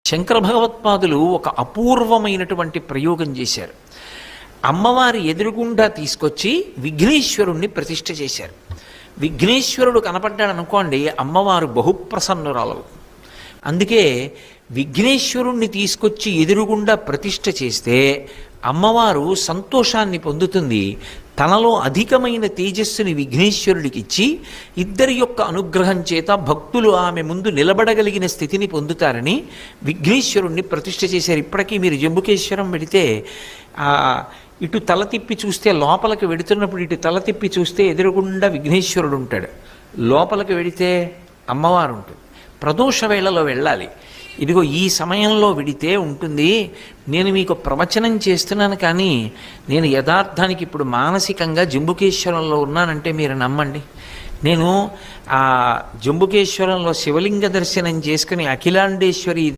శంకర భగవత్పాదులు ఒక అపూర్వమైనటువంటి ప్రయోగం చేశారు. అమ్మవారి ఎదురుగుండా తీసుకొచ్చి విఘ్నేశ్వరుణ్ణి ప్రతిష్ఠ చేశారు. విఘ్నేశ్వరుడు కనపడ్డాడు అనుకోండి, అమ్మవారు బహుప్రసన్నురాలు. అందుకే విఘ్నేశ్వరుణ్ణి తీసుకొచ్చి ఎదురుగుండా ప్రతిష్ఠ చేస్తే అమ్మవారు సంతోషాన్ని పొందుతుంది. తనలో అధికమైన తేజస్సుని విఘ్నేశ్వరుడికి ఇచ్చి ఇద్దరి యొక్క అనుగ్రహం చేత భక్తులు ఆమె ముందు నిలబడగలిగిన స్థితిని పొందుతారని విఘ్నేశ్వరుణ్ణి ప్రతిష్ఠ చేశారు. ఇప్పటికీ మీరు జంబుకేశ్వరం వెడితే ఇటు తల తిప్పి చూస్తే, లోపలికి వెడుతున్నప్పుడు ఇటు తల తిప్పి చూస్తే ఎదురుగుండా విఘ్నేశ్వరుడు ఉంటాడు, లోపలికి వెడితే అమ్మవారు ఉంటుంది. ప్రదోష వేళలో వెళ్ళాలి. ఇదిగో ఈ సమయంలో విడితే ఉంటుంది. నేను మీకు ప్రవచనం చేస్తున్నాను, కానీ నేను యథార్థానికి ఇప్పుడు మానసికంగా జంబుకేశ్వరంలో ఉన్నానంటే మీరు నమ్మండి. నేను ఆ జంబుకేశ్వరంలో శివలింగ దర్శనం చేసుకుని అఖిలాండేశ్వరి